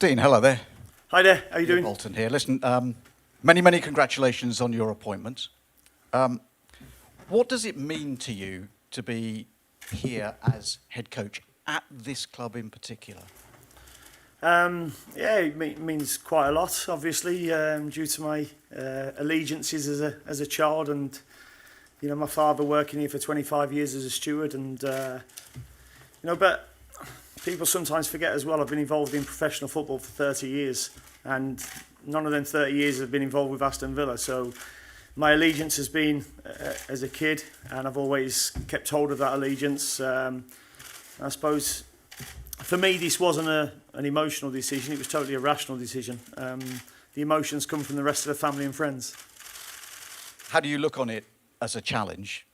Dean, hello there. Hi there, how you doing? Bolton here. Listen, many congratulations on your appointment. What does it mean to you to be here as head coach at this club in particular? Yeah, it means quite a lot, obviously, due to my allegiances as a child, and my father working here for 25 years as a steward, and but people sometimes forget as well, I've been involved in professional football for 30 years, and none of them 30 years have been involved with Aston Villa. So my allegiance has been as a kid, and I've always kept hold of that allegiance. I suppose for me, this wasn't an emotional decision. It was totally a rational decision. The emotions come from the rest of the family and friends. How do you look on it as a challenge?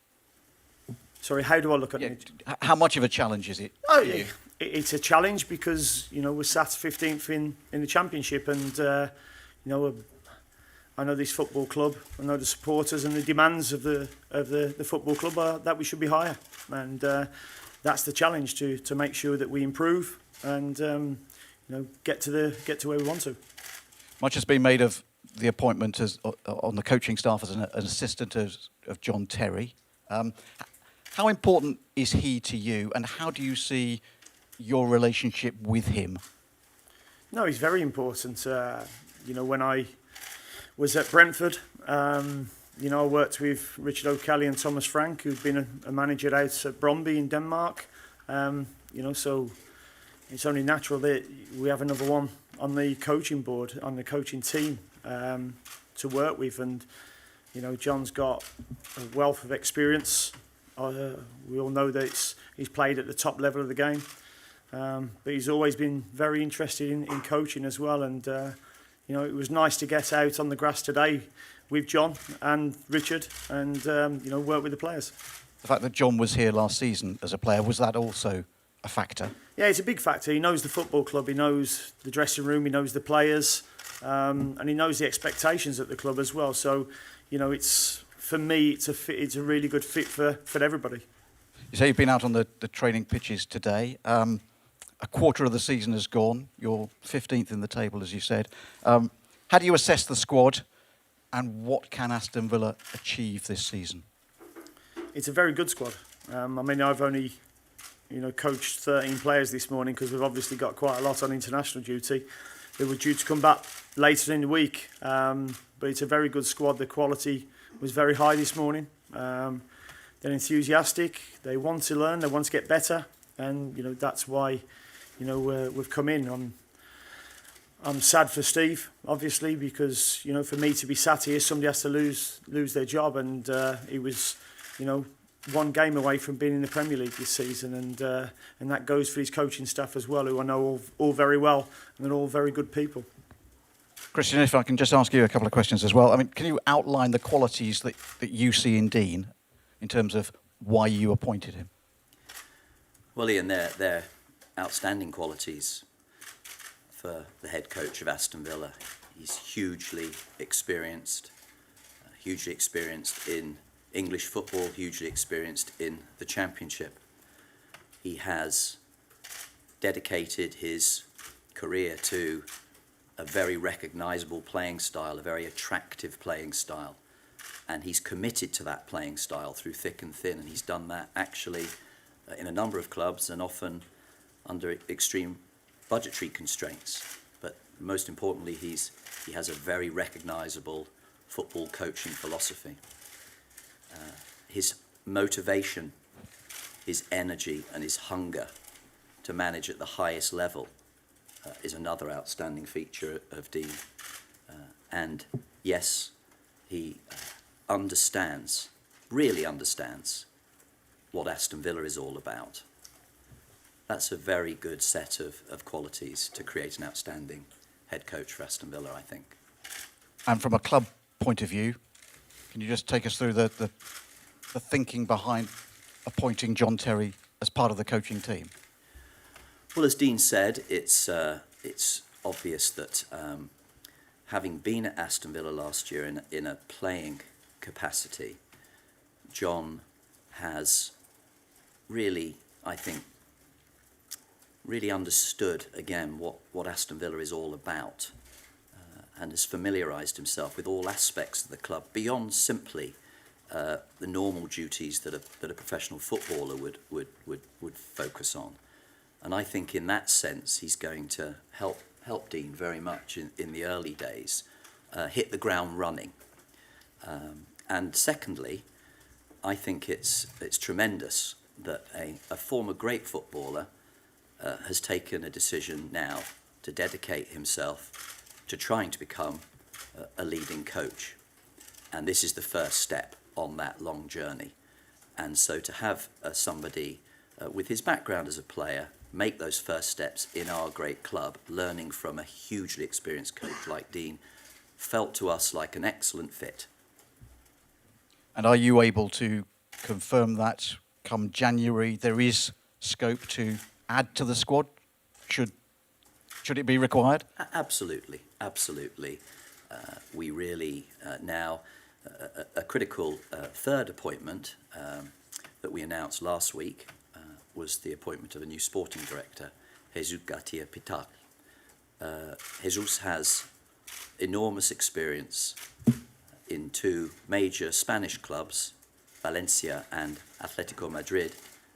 Sorry, how do I look at it? How much of a challenge is it? Oh, yeah. It's a challenge because we're sat 15th in the Championship, and I know this football club, I know the supporters, and the demands of the football club are that we should be higher, and that's the challenge to make sure that we improve and get to where we want to. Much has been made of the appointment as on the coaching staff as an assistant of John Terry. How important is he to you, and how do you see your relationship with him? No, he's very important. When I was at Brentford, I worked with Richard O'Kelly and Thomas Frank, who've been a manager out at Brøndby in Denmark. So it's only natural that we have another one on the coaching board, on the coaching team to work with. And, John's got a wealth of experience. We all know that he's played at the top level of the game. But he's always been very interested in coaching as well. And, it was nice to get out on the grass today with John and Richard and, work with the players. The fact that John was here last season as a player, was that also a factor? Yeah, it's a big factor. He knows the football club, he knows the dressing room, he knows the players, and he knows the expectations at the club as well. So, for me, it's a really good fit for everybody. You say you've been out on the training pitches today. A quarter of the season has gone. You're 15th in the table, as you said. How do you assess the squad, and what can Aston Villa achieve this season? It's a very good squad. I've only, coached 13 players this morning because we've obviously got quite a lot on international duty. They were due to come back later in the week, but it's a very good squad. The quality was very high this morning. They're enthusiastic. They want to learn. They want to get better, and that's why. We've come in. I'm sad for Steve, obviously, because for me to be sat here, somebody has to lose their job, and he was, one game away from being in the Premier League this season, and that goes for his coaching staff as well, who I know all very well, and they're all very good people. Christian, if I can just ask you a couple of questions as well. Can you outline the qualities that you see in Dean in terms of why you appointed him? Well, Ian, they're outstanding qualities for the head coach of Aston Villa. He's hugely experienced in English football, hugely experienced in the Championship. He has dedicated his career to a very recognisable playing style, a very attractive playing style, and he's committed to that playing style through thick and thin, and he's done that actually in a number of clubs and often under extreme budgetary constraints. But most importantly, he has a very recognisable football coaching philosophy. His motivation, his energy and his hunger to manage at the highest level is another outstanding feature of Dean. And yes, he really understands what Aston Villa is all about. That's a very good set of qualities to create an outstanding head coach for Aston Villa, I think. And from a club point of view, can you just take us through the thinking behind appointing John Terry as part of the coaching team? Well, as Dean said, it's obvious that having been at Aston Villa last year in a playing capacity, John has really, I think, really understood again what Aston Villa is all about, and has familiarised himself with all aspects of the club beyond simply the normal duties that a professional footballer would focus on. And I think in that sense he's going to help Dean very much in the early days, hit the ground running. And secondly, I think it's tremendous that a former great footballer has taken a decision now to dedicate himself to trying to become a leading coach. And this is the first step on that long journey. And so to have somebody with his background as a player make those first steps in our great club, learning from a hugely experienced coach like Dean, felt to us like an excellent fit. And are you able to confirm that come January there is scope to add to the squad? Should it be required? Absolutely. We really now, a critical third appointment that we announced last week was the appointment of a new sporting director, Jesus Garcia Pitar. Jesus has enormous experience in two major Spanish clubs, Valencia and Atletico Madrid,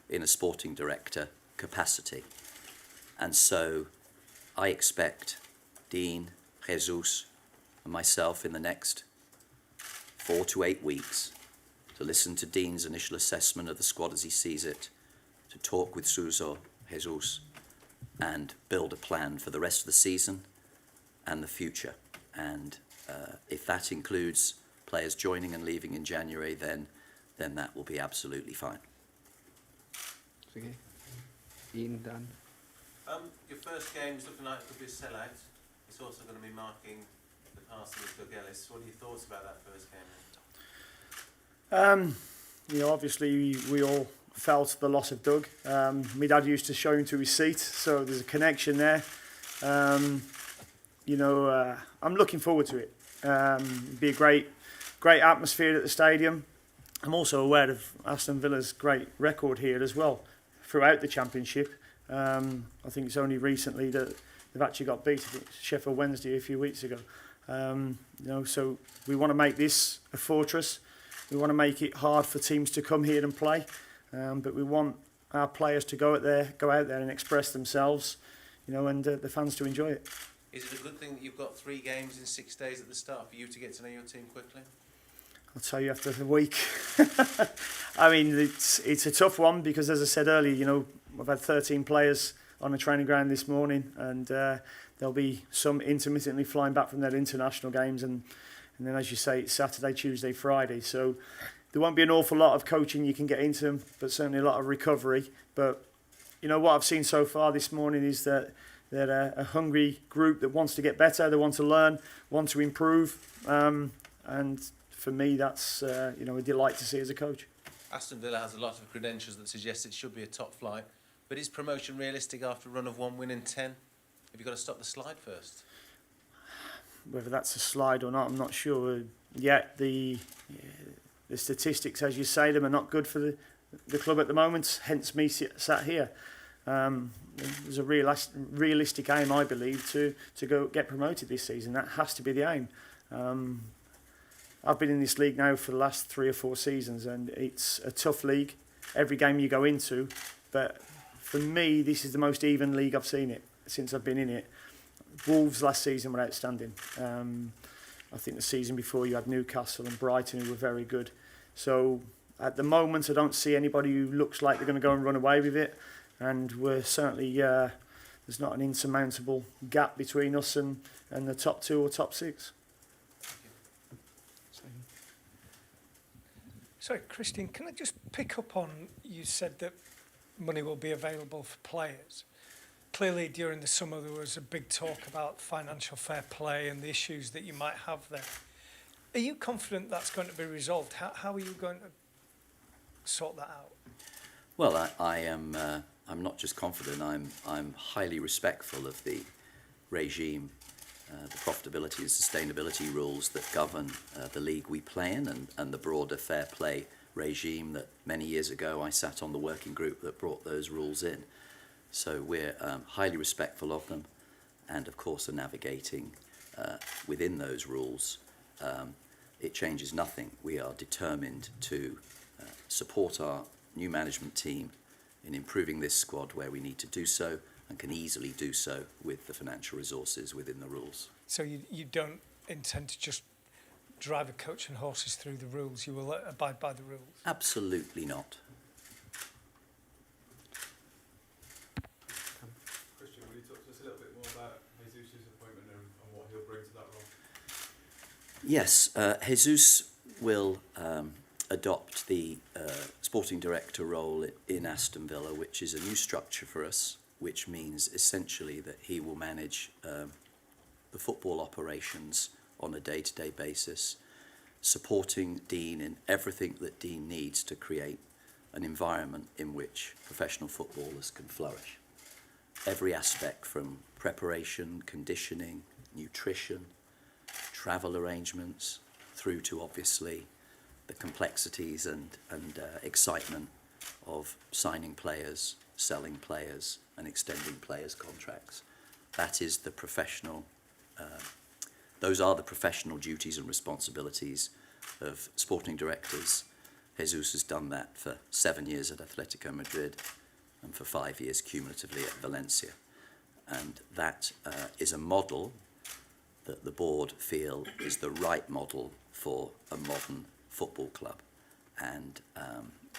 in a sporting director capacity. And so I expect Dean, Jesus, and myself in the next 4 to 8 weeks to listen to Dean's initial assessment of the squad as he sees it, to talk with Suso, Jesus, and build a plan for the rest of the season and the future. And if that includes players joining and leaving in January, then that will be absolutely fine. Okay. Ian, Dan. Your first game is looking like it could be a sellout. It's also going to be marking the passing of Doug Ellis. What are your thoughts about that first game? Obviously we all felt the loss of Doug. My dad used to show him to his seat, so there's a connection there. I'm looking forward to it. It'll be a great atmosphere at the stadium. I'm also aware of Aston Villa's great record here as well throughout the Championship. I think it's only recently that they've actually got beat at Sheffield Wednesday a few weeks ago. So we want to make this a fortress. We want to make it hard for teams to come here and play, but we want our players to go out there and express themselves, and the fans to enjoy it. Is it a good thing that you've got 3 games in 6 days at the start for you to get to know your team quickly? I'll tell you after the week. I mean, it's a tough one because, as I said earlier, I've had 13 players on the training ground this morning, and there'll be some intermittently flying back from their international games, and then, as you say, it's Saturday, Tuesday, Friday. So there won't be an awful lot of coaching you can get into them, but certainly a lot of recovery. But what I've seen so far this morning is that they're a hungry group that wants to get better, they want to learn, want to improve, and for me, that's a delight to see as a coach. Aston Villa has a lot of credentials that suggest it should be a top flight, but is promotion realistic after a run of 1 win in 10? Have you got to stop the slide first? Whether that's a slide or not, I'm not sure. Yet the statistics, as you say, them are not good for the club at the moment. Hence me sat here. There's a realistic aim, I believe, to go get promoted this season. That has to be the aim. I've been in this league now for the last 3 or 4 seasons, and it's a tough league. Every game you go into, but for me, this is the most even league I've seen it since I've been in it. Wolves last season were outstanding. I think the season before you had Newcastle and Brighton who were very good. So at the moment, I don't see anybody who looks like they're going to go and run away with it. And we're certainly, there's not an insurmountable gap between us and the top 2 or top 6. Sorry, Christian, can I just pick up on, you said that money will be available for players. Clearly, during the summer, there was a big talk about financial fair play and the issues that you might have there. Are you confident that's going to be resolved? How are you going to sort that out? Well, I am. I'm not just confident. I'm highly respectful of the regime, the profitability and sustainability rules that govern the league we play in, and the broader fair play regime that many years ago I sat on the working group that brought those rules in. So we're highly respectful of them, and of course are navigating within those rules. It changes nothing. We are determined to support our new management team in improving this squad where we need to do so, and can easily do so with the financial resources within the rules. So you don't intend to just drive a coach and horses through the rules. You will abide by the rules. Absolutely not. Christian, will you talk to us a little bit more about Jesus' appointment and what he'll bring to that role? Yes, Jesus will adopt the sporting director role in Aston Villa, which is a new structure for us, which means essentially that he will manage the football operations on a day-to-day basis, supporting Dean in everything that Dean needs to create an environment in which professional footballers can flourish. Every aspect, from preparation, conditioning, nutrition, travel arrangements, through to obviously the complexities and excitement of signing players, selling players and extending players' contracts. That is the professional, those are the professional duties and responsibilities of sporting directors. Jesus has done that for 7 years at Atletico Madrid and for 5 years cumulatively at Valencia. And that is a model that the board feel is the right model for a modern football club. And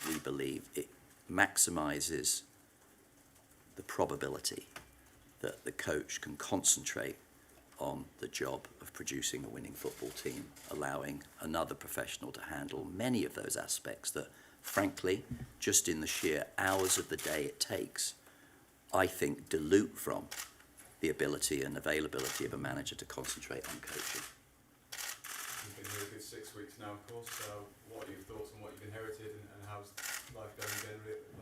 we believe it maximises the probability that the coach can concentrate on the job of producing a winning football team, allowing another professional to handle many of those aspects that, frankly, just in the sheer hours of the day it takes, I think dilute from the ability and availability of a manager to concentrate on coaching. You've been here a good 6 weeks now, of course, so what are your thoughts on what you've inherited and how's life going generally at the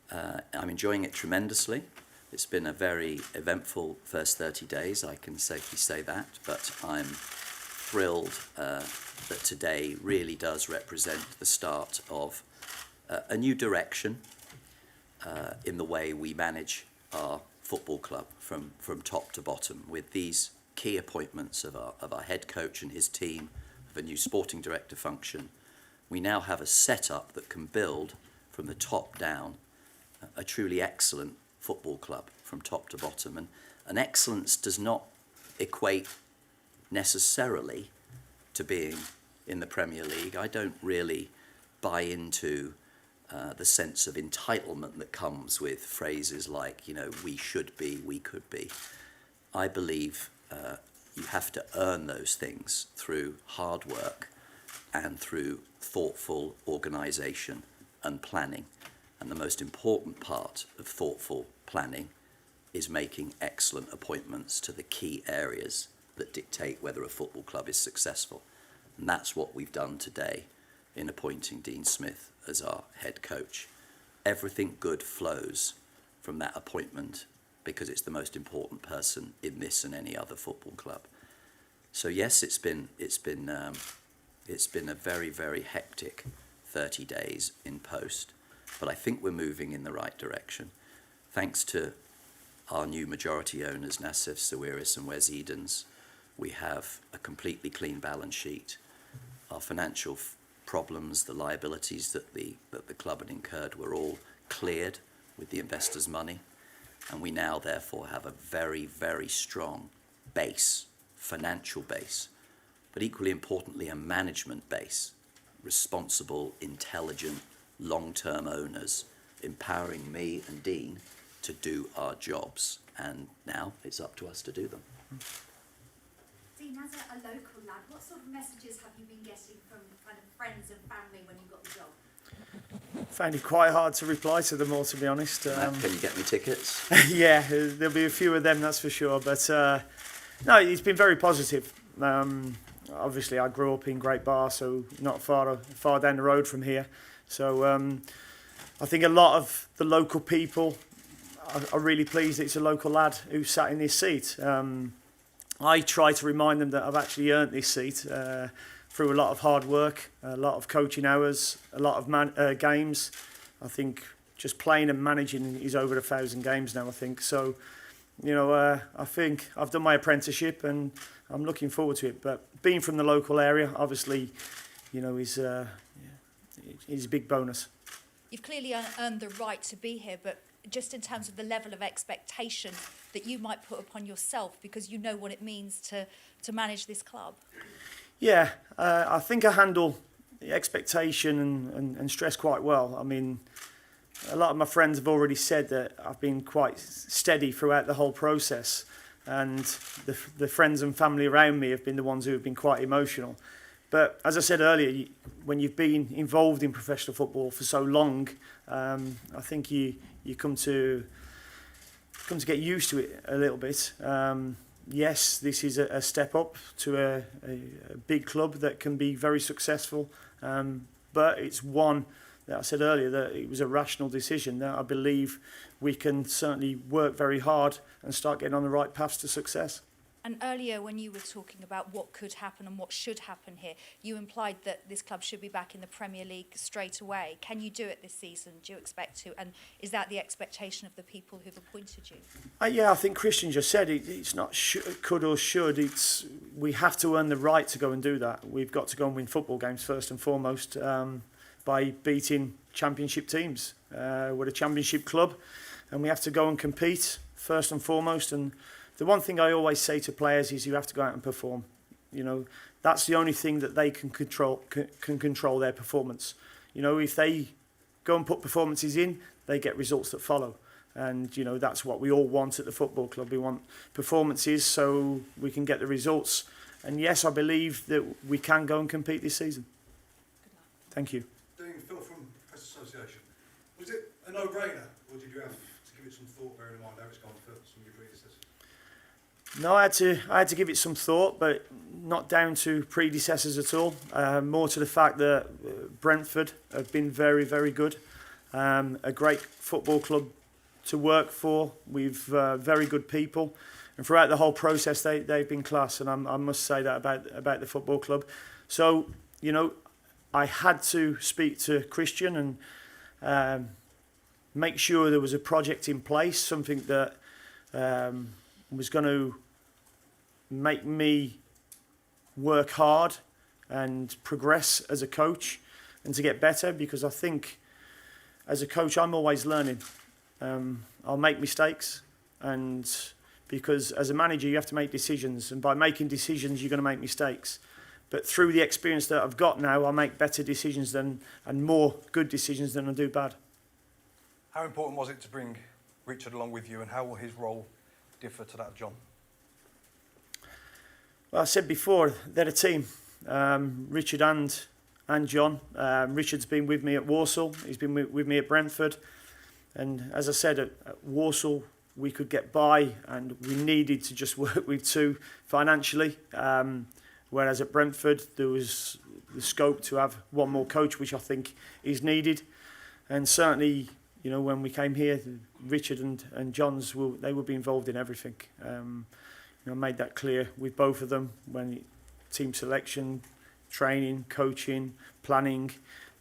club? I'm enjoying it tremendously. It's been a very eventful first 30 days, I can safely say that, but I'm thrilled that today really does represent the start of a new direction in the way we manage our football club from top to bottom, with these key appointments of our head coach and his team, of a new sporting director function. We now have a setup that can build from the top down a truly excellent football club from top to bottom. And excellence does not equate necessarily to being in the Premier League. I don't really buy into the sense of entitlement that comes with phrases like, you know, we should be, we could be. I believe you have to earn those things through hard work and through thoughtful organisation and planning. And the most important part of thoughtful planning is making excellent appointments to the key areas that dictate whether a football club is successful. And that's what we've done today in appointing Dean Smith as our head coach. Everything good flows from that appointment because it's the most important person in this and any other football club. So yes, it's been a very, very hectic 30 days in post, but I think we're moving in the right direction. Thanks to our new majority owners, Nassef Sawiris and Wes Edens, we have a completely clean balance sheet. Our financial problems, the liabilities that the club had incurred, were all cleared with the investors' money, and we now therefore have a very, very strong base, financial base, but equally importantly a management base, responsible, intelligent, long-term owners, empowering me and Dean to do our jobs, and now it's up to us to do them. Dean, as a local lad, what sort of messages have you been getting from kind of friends and family when you got the job? Found it quite hard to reply to them all, to be honest. Matt, can you get me tickets? Yeah, there'll be a few of them, that's for sure. But no, it's been very positive. Obviously, I grew up in Great Bar, so not far down the road from here. So I think a lot of the local people are really pleased it's a local lad who sat in this seat. I try to remind them that I've actually earned this seat through a lot of hard work, a lot of coaching hours, a lot of games. I think just playing and managing is over 1,000 games now, I think. So, I think I've done my apprenticeship and I'm looking forward to it. But being from the local area, obviously, is a big bonus. You've clearly earned the right to be here, but just in terms of the level of expectation that you might put upon yourself, because you know what it means to manage this club. Yeah, I think I handle the expectation and stress quite well. I mean, a lot of my friends have already said that I've been quite steady throughout the whole process, and the friends and family around me have been the ones who have been quite emotional. But as I said earlier, when you've been involved in professional football for so long, I think you come to get used to it a little bit. Yes, this is a step up to a big club that can be very successful, but it's one that I said earlier that it was a rational decision that I believe we can certainly work very hard and start getting on the right paths to success. And earlier, when you were talking about what could happen and what should happen here, you implied that this club should be back in the Premier League straight away. Can you do it this season? Do you expect to? And is that the expectation of the people who've appointed you? Yeah, I think Christian just said it's not could or should. We have to earn the right to go and do that. We've got to go and win football games first and foremost by beating championship teams. We're a championship club, and we have to go and compete first and foremost. And the one thing I always say to players is you have to go out and perform. That's the only thing that they can control their performance. If they go and put performances in, they get results that follow. And, that's what we all want at the football club. We want performances so we can get the results. And yes, I believe that we can go and compete this season. Thank you. Doing Phil from Press Association, was it a no-brainer, or did you have to give it some thought, bearing in mind how it's gone for some of your predecessors? No, I had to give it some thought, but not down to predecessors at all. More to the fact that Brentford have been very, very good. A great football club to work for. We've very good people, and throughout the whole process, they've been class. And I must say that about the football club. So I had to speak to Christian and make sure there was a project in place, something that was going to make me work hard and progress as a coach and to get better, because I think as a coach I'm always learning. I'll make mistakes, and because as a manager you have to make decisions, and by making decisions you're going to make mistakes. But through the experience that I've got now, I make better decisions and more good decisions than I do bad. How important was it to bring Richard along with you, and how will his role differ to that of John? Well, I said before, they're a team, Richard and John. Richard's been with me at Walsall, he's been with me at Brentford. And as I said, at Walsall, we could get by and we needed to just work with two financially. Whereas at Brentford, there was the scope to have one more coach, which I think is needed. And certainly, when we came here, Richard and John's, they would be involved in everything. I made that clear with both of them when team selection, training, coaching, planning.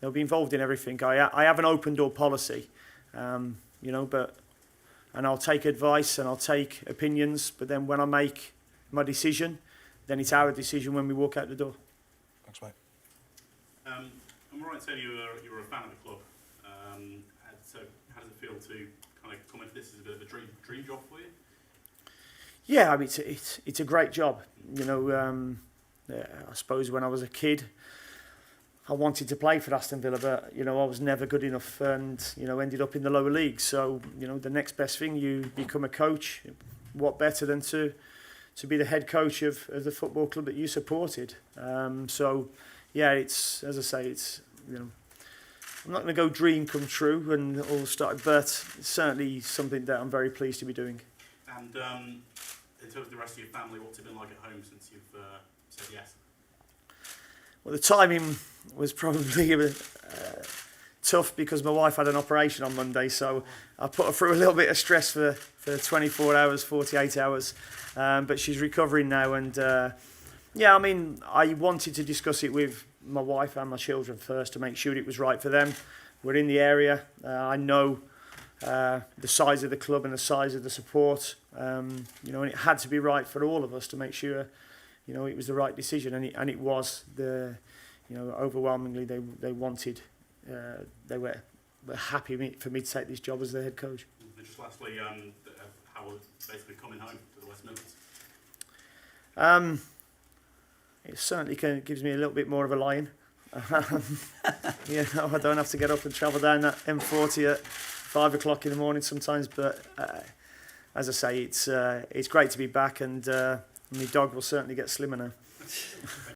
They'll be involved in everything. I have an open door policy, and I'll take advice and I'll take opinions. But then when I make my decision, then it's our decision when we walk out the door. Thanks, mate. I'm right to say you were a fan of the club. So how does it feel to kind of come into this as a bit of a dream job for you? Yeah, I mean, it's a great job. I suppose when I was a kid, I wanted to play for Aston Villa, but I was never good enough, and ended up in the lower leagues. So the next best thing, you become a coach. What better than to be the head coach of the football club that you supported? So yeah, it's, as I say, it's I'm not going to go dream come true and all start, but it's certainly something that I'm very pleased to be doing. And in terms of the rest of your family, what's it been like at home since you've said yes? Well, the timing was probably a bit tough because my wife had an operation on Monday, so I put her through a little bit of stress for 24 hours, 48 hours, but she's recovering now. And yeah, I mean, I wanted to discuss it with my wife and my children first to make sure it was right for them. We're in the area. I know the size of the club and the size of the support. And it had to be right for all of us to make sure, it was the right decision, and it was. Overwhelmingly they wanted, they were happy for me to take this job as the head coach. And just lastly, how was basically coming home to the West Midlands? It certainly gives me a little bit more of a line. I don't have to get up and travel down that M40 at 5 o'clock in the morning sometimes. But as I say, it's great to be back, and my dog will certainly get slimmer now.